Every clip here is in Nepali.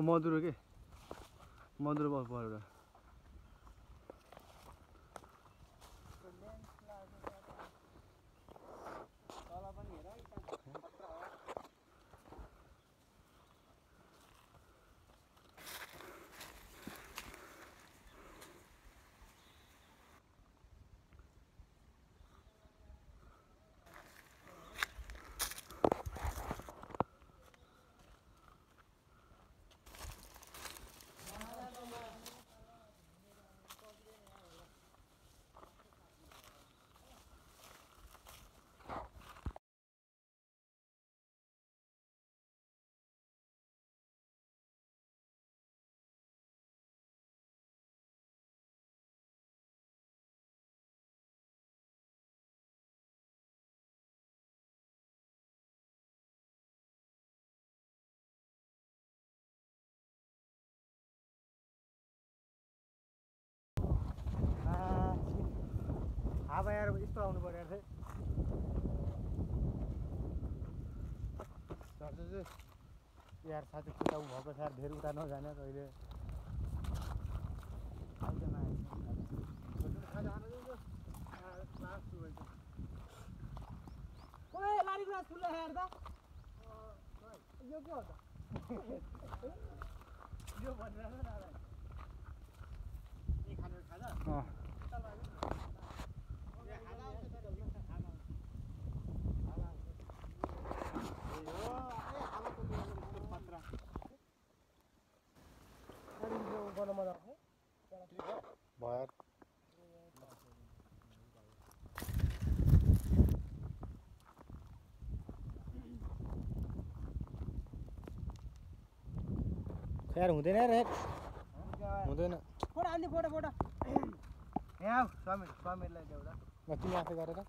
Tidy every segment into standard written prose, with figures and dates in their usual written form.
मधुरो के मधुरो बस परेर हावा यार यस्तो आउनु पर्यो यार यार साथी खुट्टा भएको छ यार धेरै उता नजाने कहिले ओए लारी ग्रास फुल है यार दा यो के हो त यो भनेर न दादा यी खानु खाजा यार हुँदैन यार हुँदैन फोटो हाल्ने फोटो फोटो यहाँ समीरलाई देउला ल तिमी आफै गरेर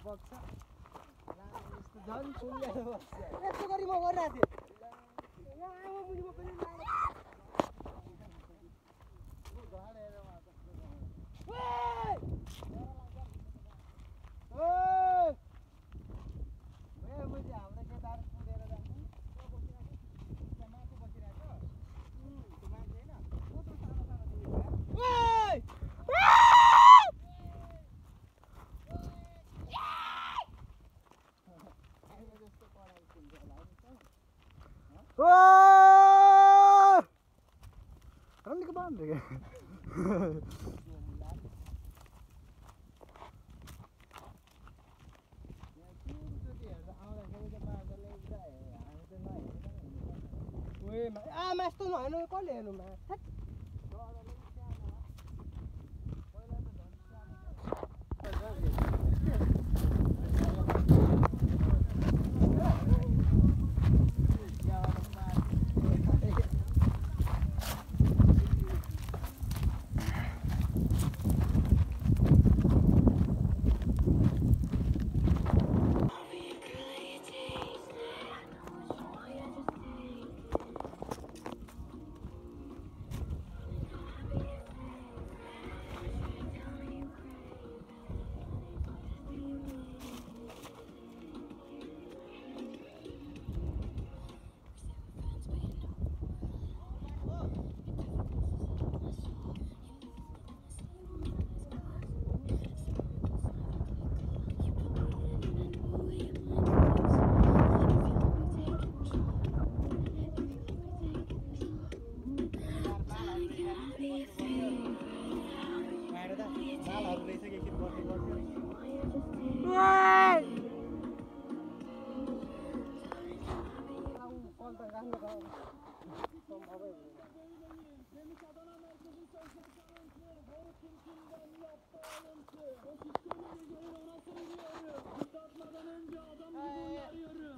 बक्छ झन् सुन्दै बक्छ यस्तो गरी म गरिरहेको थिएँ यहाँ आमा मुनि म पनि हाम्रो केटाहरू कुदेर जान्छ माथि बसिरहेको त्यो मान्छे होइन कत्रो सानो सानो रन्नीको बाँध मास्तो नहेर्नु कसले हेर्नु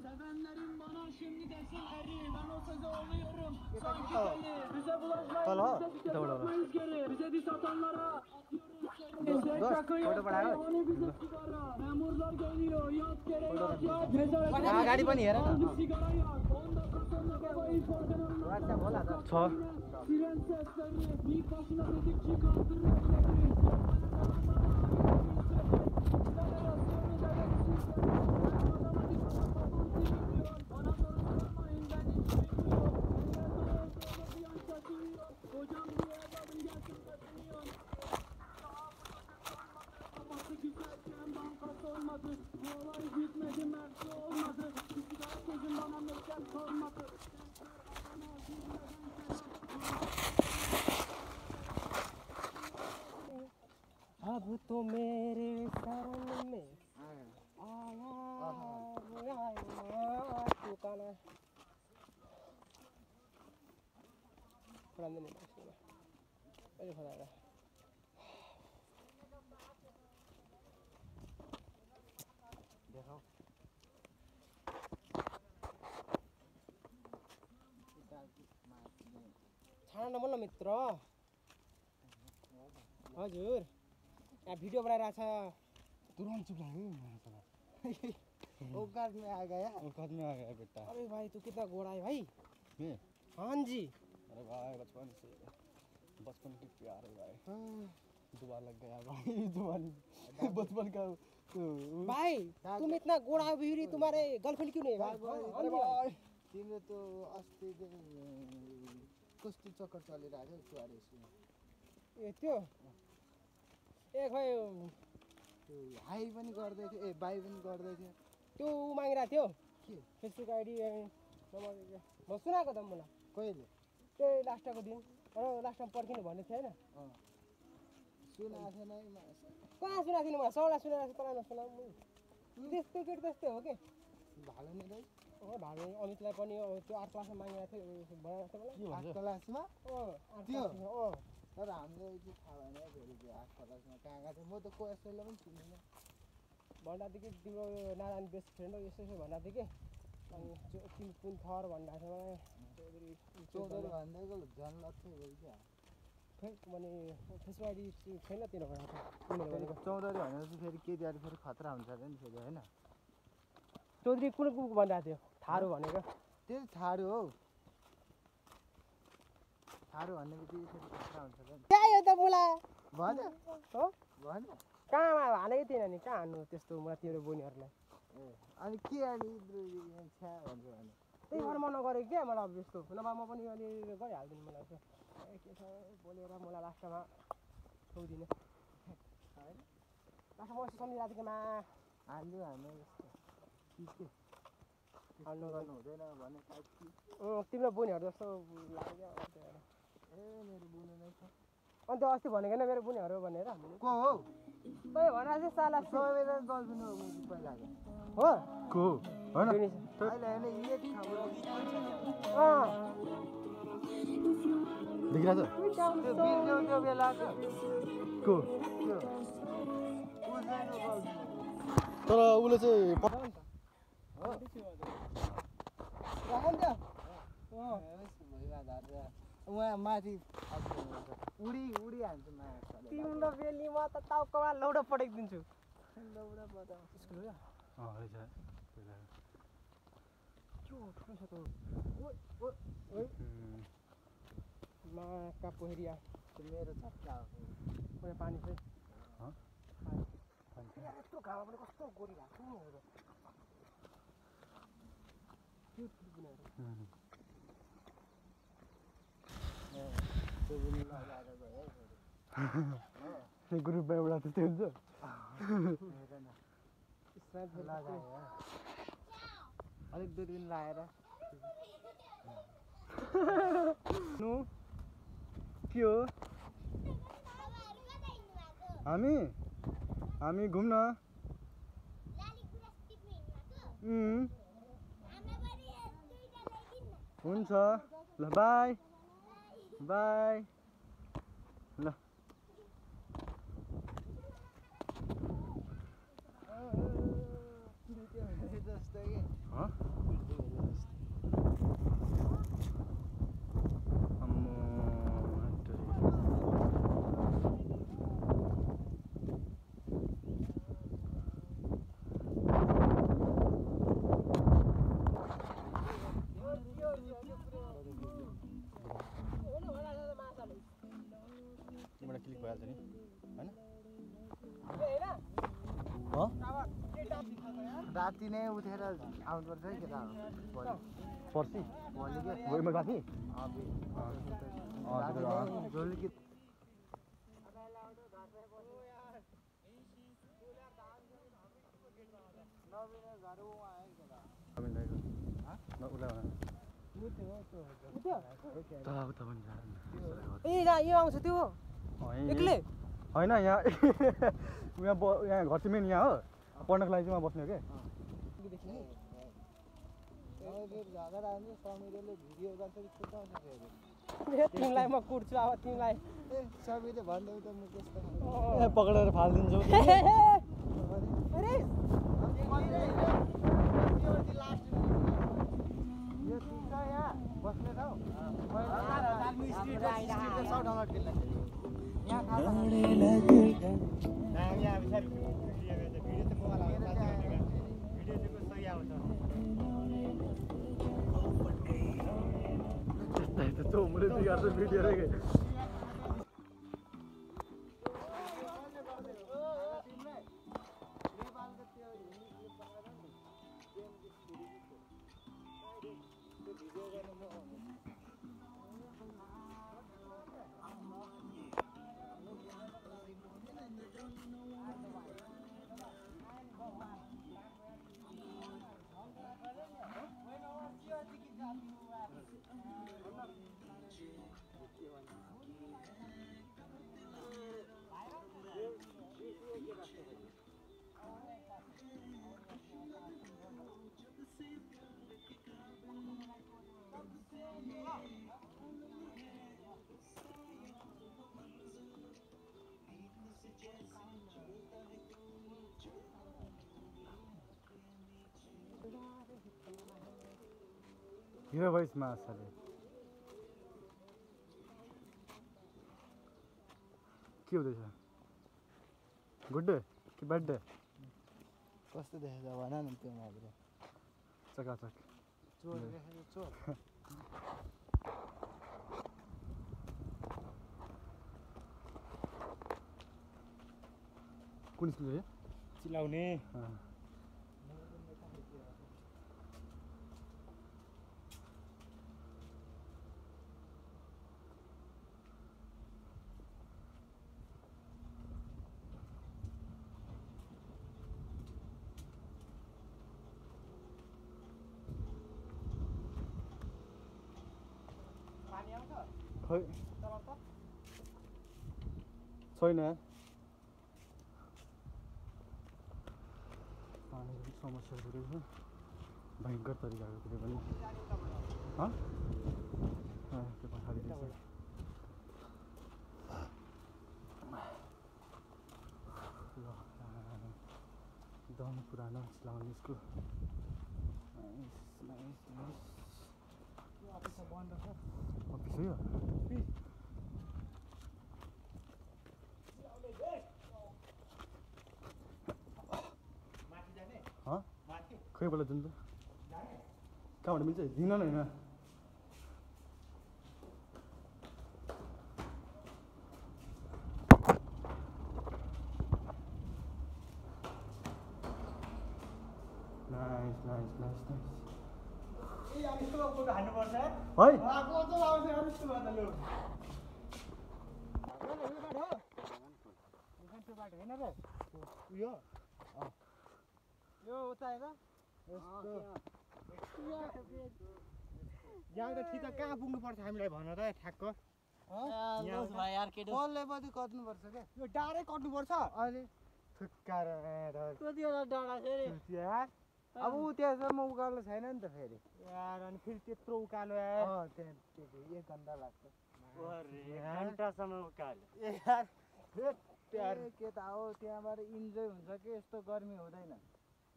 Sevenlerim bana şimdi desin eri, ben o söze oluyorum. Sanki Tamam. deli, bize bulaşmayın, Tamam. bize atmayız geri. Bize diz atanlara atıyoruz seni. Dost, Şaka yok, photo बढायो। hani bize sigara. Memurlar geliyor, yat geri yat yat. गाडी पनि हेर न Sigara yak, 10 dakika sonra baba ifaden alın. WhatsApp होला त Siren sesleri, bir başına dedik çıkartır elleri. Bana soru sormayın, ben hiç bilmiyorum. Hocam diye evladım gelsin kaçınıyor. Kafası güzelken bankası olmadı. Bu olay bitmedi, mersi olmadı. Sigara sözüm bana mekan sormadı. अब तो मेरे शरण में आया ठिकाना पढ़ने नहीं पड़ेगा अरे फटाफट देखो छाना नमन मित्र हजुर यहाँ भिडियो बनाइरहेछ तुरंत चुप रहो औकात में आ गया औकात में आ गया बेटा। अरे भाई तू कितना गोरा है भाई मैं हाँ जी अरे भाई बचपन की प्यार है भाई। हाँ। दुआ लग गया भाई दुआ बचपन का भाई तुम इतना गोरा हो फिर तुम्हारे गर्लफ्रेंड क्यों नहीं है भाई अरे भाई तिम्रो त अस्ति कस्तो चक्कर चलिरहेको थियो छुवारेसमा ए त्यो ए खै त्यो हाई पनि गर्दै थियो ए बाई पनि गर्दै थियो त्यो मागिरहेको थियो के फेसबुक आइडी नम्बर म सुनाएको त मलाई कहिले त्यही लास्टको दिन र लास्टमा पर्खिनु भन्ने थियो होइन सुनाएको थिएन है कहाँ सुनाएको थिएन मलाई सबैलाई सुनाएको तँलाई नसुनाऊ त्यस्तो केटी त्यस्तै हो कि भालो नि रहेछ भानु अमितलाई पनि त्यो 8 क्लासमा मागेको थियो बनाएको थियो मलाई 8 क्लासमा त्यो तर हामीलाई चाहिँ थाहा भएन फेरि त्यो 8 क्लासमा कहाँ गएको थियो म त को यसैलाई पनि चिन्दिनँ भन्दा थियो कि तिम्रो नारायण बेस्ट फ्रेन्ड हो यसो यसो भन्दा थियो कि अनि तिमी कुन थर भन्दा थियो मलाई चौधरी भन्दैको झन् लक्ष्य भयो क्या मैले फेसबुक आइडी छैन तिम्रो भनेको चौधरी भनेपछि फेरि केटीहरू फेरि खतरा हुन्छ अरे नि फेरि होइन चौधरी कुन कुन भनिरहेको थियो थारू भनेको त्यो थारू हो थारू भन्ने बित्तिकै फेरि खतरा हुन्छ अरे नि त्यही हो त मुला भन्यो हो भन्यो कहाँमा हालेकै थिएन नि कहाँ हान्नु त्यस्तो मलाई तिम्रो बहिनीहरूलाई ए अनि के अनि छ्या भन्छ भने त्यही भएर मन नगरेको क्या मलाई अब यस्तो नभए म पनि अलिअलि गरिहाल्दिनँ मलाई चाहिँ के छ बोलेर मलाई लास्टमा छोडिदिने लास्टमा म सम्झिरहेको थिएँ मा हाल्नु हाल्नु जस्तो के हाल्नु गर्नु हुँदैन भने तिम्रो बहिनीहरू जस्तो लाग्यो ए मेरो बुनु नै छ अन्त अस्ति भनेको होइन मेरो बहिनीहरू भनेर को हो तै भनेर चाहिँ साला सबैजना गर्दिनु हो मैले पहिलाको हो को होइन अहिले होइन यही ठाउँमा देखिरहेछ त्यो बिर्स्यौ त्यो बेलाको को त्यो उज्जैनको गर्दिनु तर उसले चाहिँ राख नि त उहाँ माथि उडी उडी हान्छ माया तिम्रो बेली म त टाउकोमा लौडो पठाइदिन्छु लौडा बता स्कुल हो रहेछ के हो ठुलो छ त माका पोखरिया मेरो छक्का हो पुरै पानी चाहिँ पानी यस्तो घाम पनि कस्तो गोरिरहेको छु त्यो बुनाएर त्यो पनि लगाएर गयो ग्रुपमा एउटा त्यस्तै हुन्छ हेर न लगायो अलिक दुर्बिन लगाएर नु के हो हामी हामी घुम्न हुन्छ ल बाई बाई ल जस्तै के तिमीलाई क्लिक भइहाल्छ नि होइन राति नै उठेर आउनुपर्छ है केटा पर्सि भोलि के गइमा राति झोलकी यो आउँछ त्यो एक्लै होइन यहाँ यहाँ घर चाहिँ मेन यहाँ हो पढ्नको लागि चाहिँ उहाँ बस्ने हो क्या झगडा हुन्छ समीरले भिडियो गर्छ छुट्याउँछ तिमीलाई म कुट्छु अब तिमीलाई समीरले भन्दै त म त्यस्तो पक्रेर फालिदिन्छु यो ठिक छ यहाँ बस्ने ठाउँ भिडियो रे हिरो भोइसमा आशाले के हुँदैछ गुड डे कि ब्याड डे कस्तो देखेछ भन न त्यो मात्र चकाचक चोर देखेछ चोर कुन स्कुल हो चिलाउने खै छैन पानीको समस्या गरेको छ भयङ्कर तरिकाको कुनै पनि त्यो पछाडि रहेछ ल एकदम पुरानो चिलाउने स्कुल अफिस हो यो खै बोला जुन त कहाँबाट मिल्छ दिन न होइन नाइस नाइस नाइस नाइस कहाँ पुग्नुपर्छ हामीलाई भन त ठ्याक्क कसले पनि कट्नुपर्छ क्या यो डाँडै कट्नुपर्छ अहिले छुटकार कतिवटा डाँडा छ अरे यार अब ऊ त्यहाँसम्म उकालो छैन नि त फेरि यार अनि फेरि त्यत्रो उकालो यार त्यहाँ 1 घन्टा लाग्छ घन्टासम्म उकालो ए यार यार के त हो त्यहाँबाट इन्जोय हुन्छ कि यस्तो गर्मी हुँदैन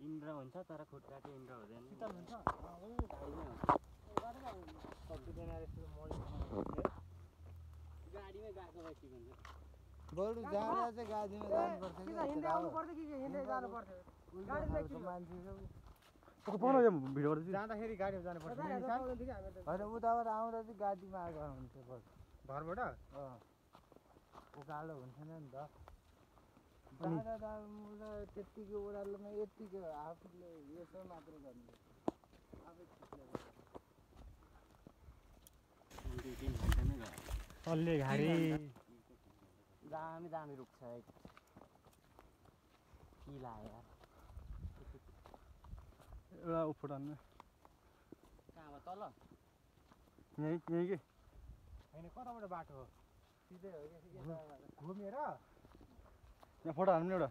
इन्द्र हुन्छ तर खुट्टा चाहिँ इन्द्र हुँदैन शीतल हुन्छ सक्दैन यस्तो गाडीमै गएको भए ठिक हुन्छ बरु जाँदा चाहिँ गाडीमा जानुपर्छ कि हिँड्दै आउनु पर्छ कि हिँड्दै जानु पर्छ पाउन यो भिडियो गर्दैछु जाँदाखेरि गाडीमा जानु पर्छ होइन उताबाट आउँदा चाहिँ गाडीमा आएको हुन्छ बरु घरबाट उकालो हुन्थेन नि त जाँदा त्यत्तिकै ओह्रालोमा यत्तिकै आफूले यसो मात्रै गर्नु अलले घारी दामी दामी रुख छ किला यार एउटा उफुट हान्नु कहाँबाट तल यहीँ के होइन कताबाट बाटो हो सिधै हो कि घुमेर यहाँ फोटो हान्नु एउटा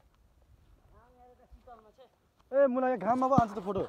शीतलमा छ ए मलाई घाममा पो हान्छ त फोटो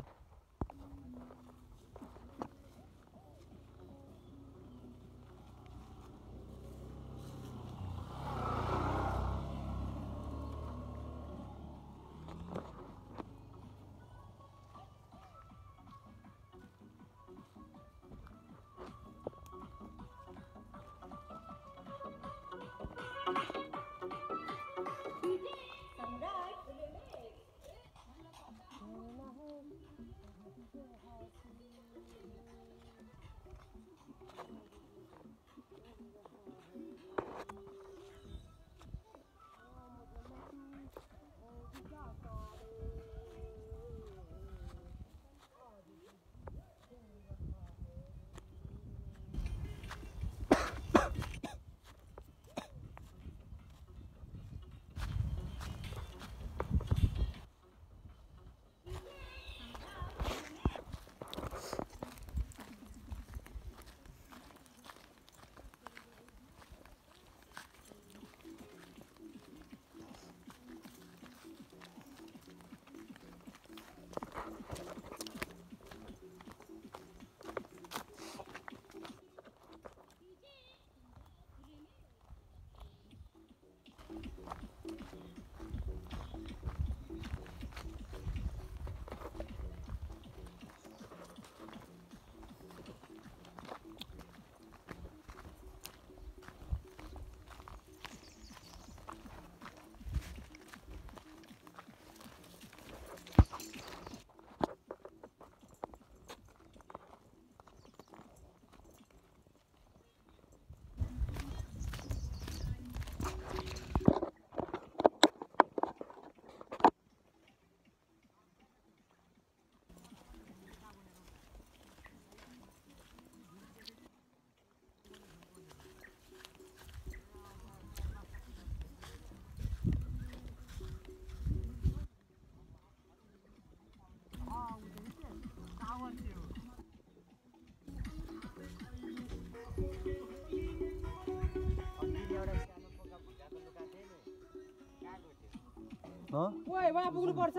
ओए वहाँ पुग्नु पर्छ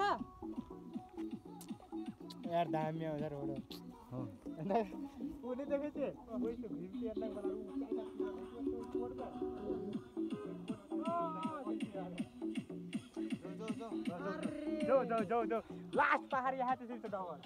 यार दामी आउँछ रोड उनी देखेछ ओइ त्यो भिमले हेर्न जो लास्ट पहाड यहाँ चाहिँ छ डबर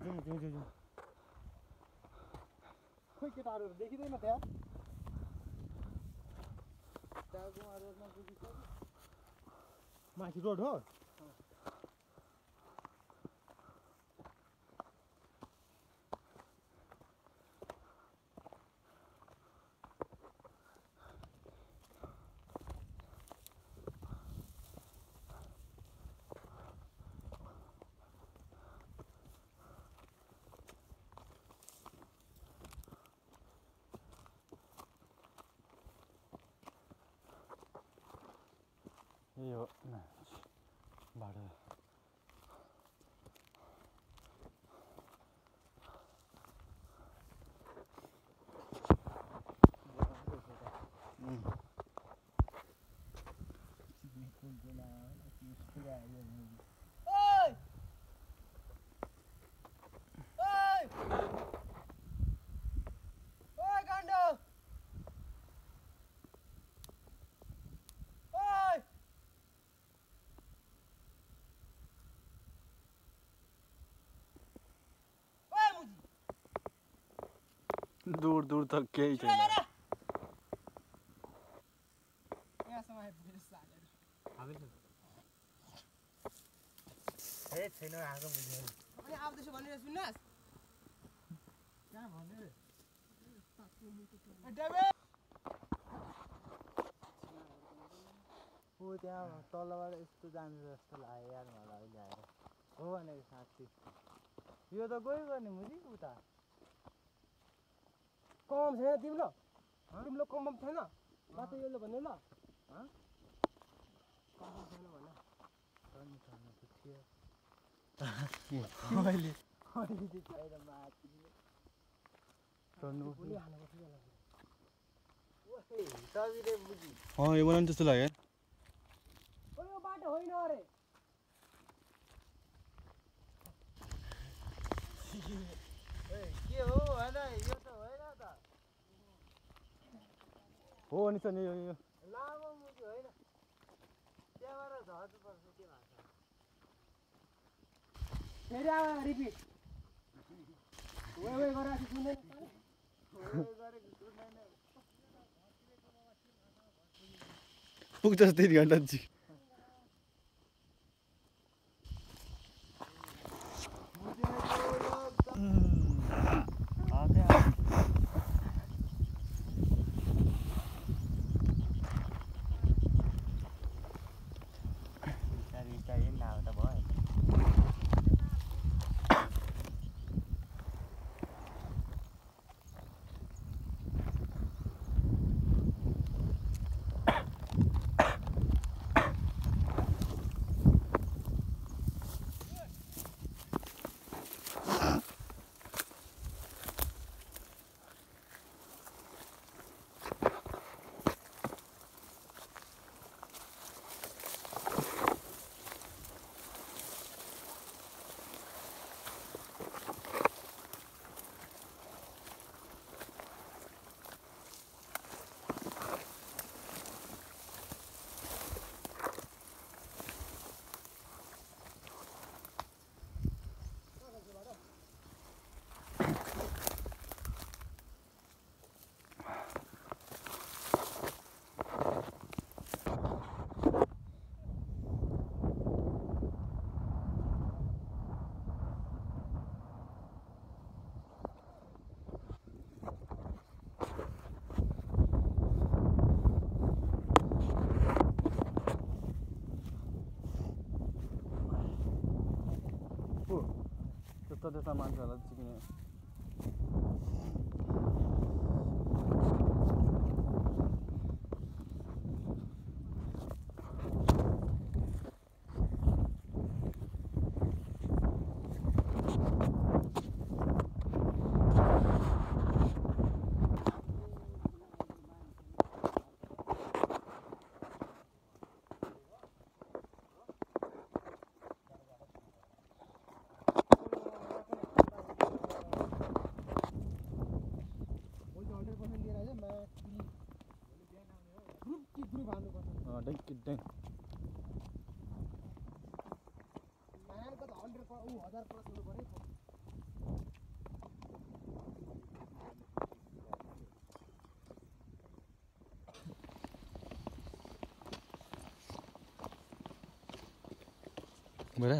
जाउँ खोइ केटाहरू देखिँदैन त्यहाँ टाकुमा रोडमा पुगिसक्यो माथि रोड हो यही हो बाटो दूर दूर तक केही छैन यहाँसम्म आइपुगेर सालेर हे छैन आएको बुझ्यो अनि आउँदैछु भनेर सुन्नुहोस् कहाँ भन्यो रे ऊ त्यहाँ तलबाट यस्तो जान्छ जस्तो लाग्यो यार मलाई अहिले आएर हो भनेको साँच्ची यो त गयो नि मुजी उता कम छैन तिम्रो तिम्रो कम छैन मात्र यसले भन्यो ल कम छैन भन अहिले अहिले चाहिँ बाहिर माथि चढ्नु भोलि हाल्नुपर्छ यसलाई ओहे तबिरे बुझी यो मलाई पनि त्यस्तो लाग्यो ओ यो बाटो होइन अरे के हो होइन यो त होइन त हो नि सर यो लामो मुजी होइन त्यहाँबाट झर्नुपर्छ के भन्छ फेरि आएर रिपिट वे गरेर सुन्दैन गरेको सुन्दैन पुग्छ 3 घन्टा जी त्यस्ता मान्छेहरूलाई सिक्ने मायानको त 100 1000 प्लस हुनु पर्यो Bữa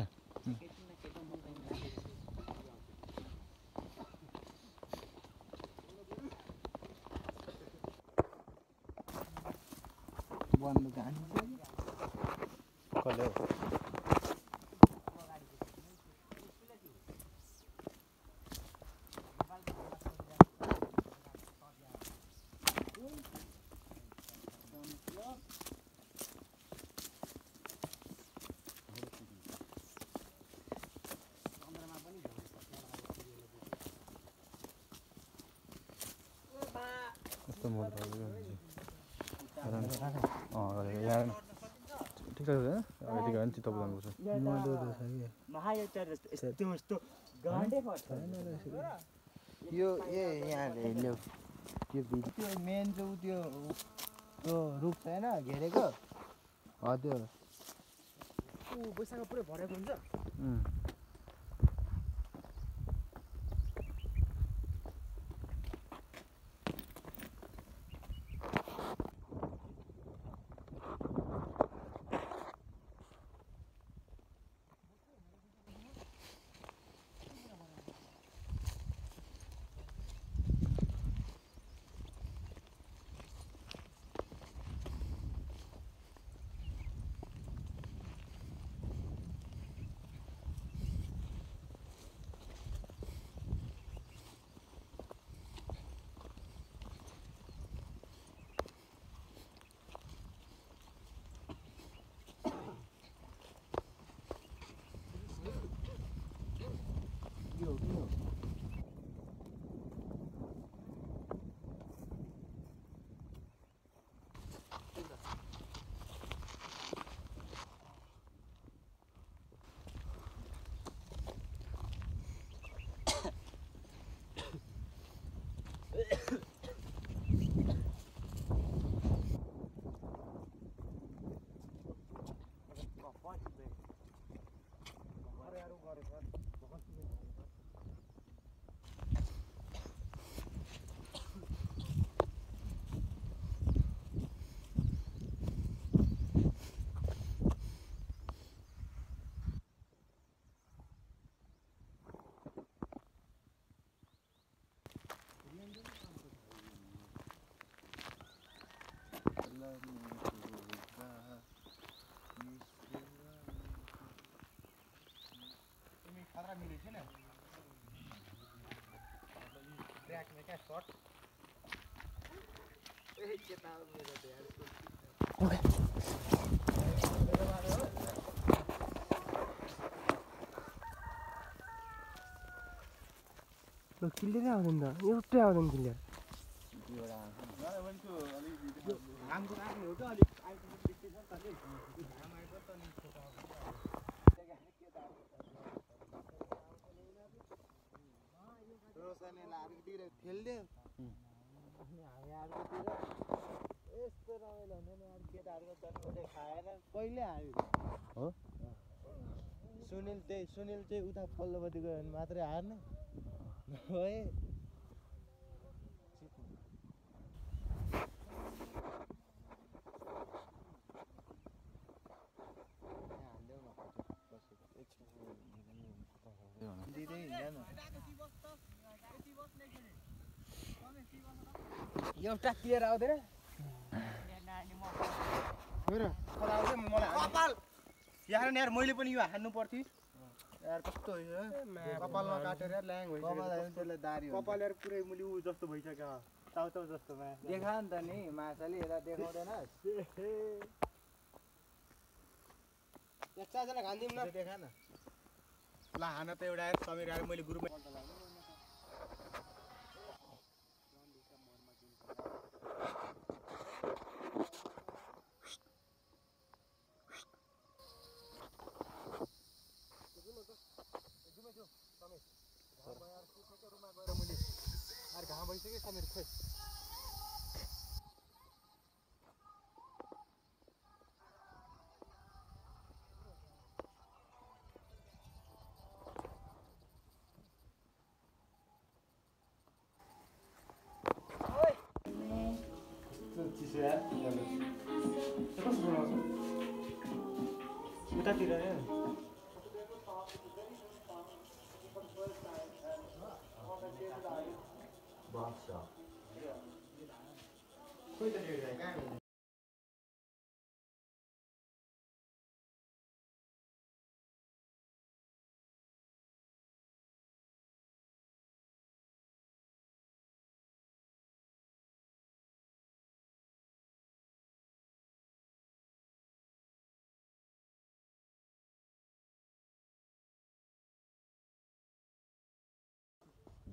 बन्द गाडी कसले हो यस्तो मोड यहाँ ठिक छ यति गयो भने चित्त बुझाउनु पर्छ यो यहाँ ल्याउ त्यो त्यो मेन चाहिँ त्यो रुख छैन घेरेको हो त्यो बैशाख पुरै भरेको हुन्छ खतरा मिले छैन ट्र्याकमा क्या सर्ट ए केटा मेरो त यार ल क्लियर आउँदैन त एउटै आउँदैन क्लियर हाम्रो राख्ने हो त अलिक आइपुग्नु त्यस्तै छ त घाम आएको त नि रोशनले अर्कोतिर खेल्दै अनि हामी अर्कोतिर यस्तो रमाइलो हुने नि अरू केटाहरूको जन्मले खाएर कहिले हार्यो हो सुनिल चाहिँ उता पल्लोपट्टि गयो भने मात्रै हार्ने है एउटा क्लियर आउँदैन कपाल यार यार मैले पनि यो हान्नु पर्थ्यो यार कस्तो कपालमा काटेर ल्याङ भइसक्यो त्यसले दारी कपाल यार पुरै मुली उ जस्तो भइसक्यो चाउचाउ जस्तो देखा नि त नि माछाले यता देखाउँदैन चारजना घान्दिउँ न देखा न ल हान त एउटा समीर आएर मैले ग्रुपमा घाम भइसक्यो समीर खोइ उतातिर खोइ त डेढ भाइ कहाँ गयो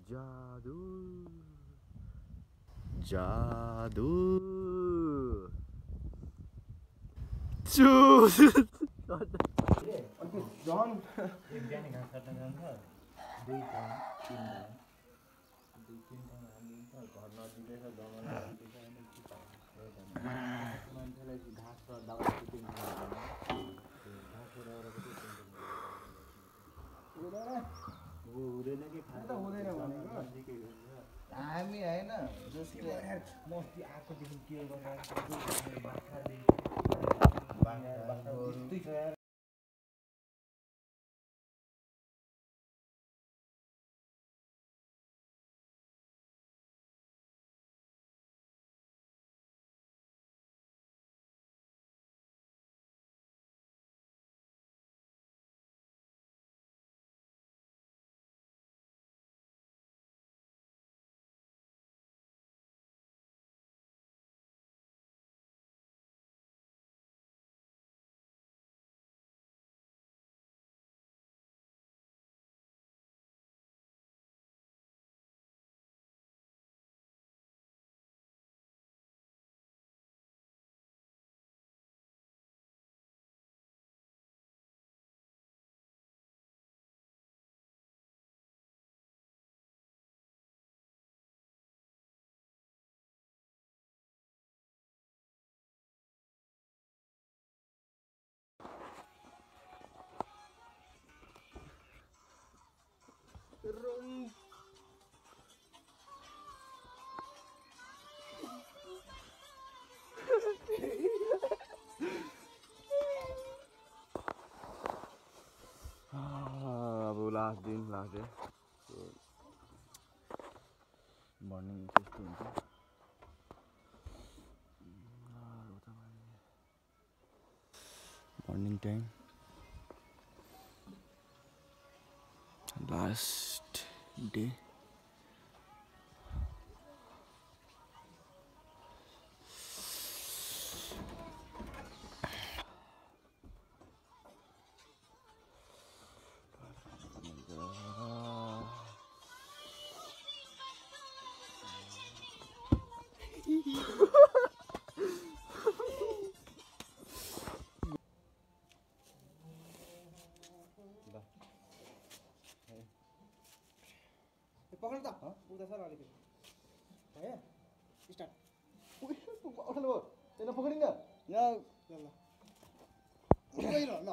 जादू जादू चुस अनि झन् बिहान घाँस काट्न जान्छ 2 टाइम 3 टाइम 2-3 टाइम हालिदिन्छ घर नजिकै छ जङ्गल मान्छेलाई घाँस र दबाई दिन्छ घाँस हुँदैन कि खाँदा हुँदैन भनेको हामी होइन जसले मस्ती आएकोदेखि के गर्छ अब लास्ट दिन लास्ट डे मर्निङ त्यस्तो हुन्छ मर्निङ टाइम लास्ट डे पकड त उता सर अलिकति भयो स्टार्ट उठाल्नु भयो त्यसलाई पक्रिन्न यहाँ ल ल ल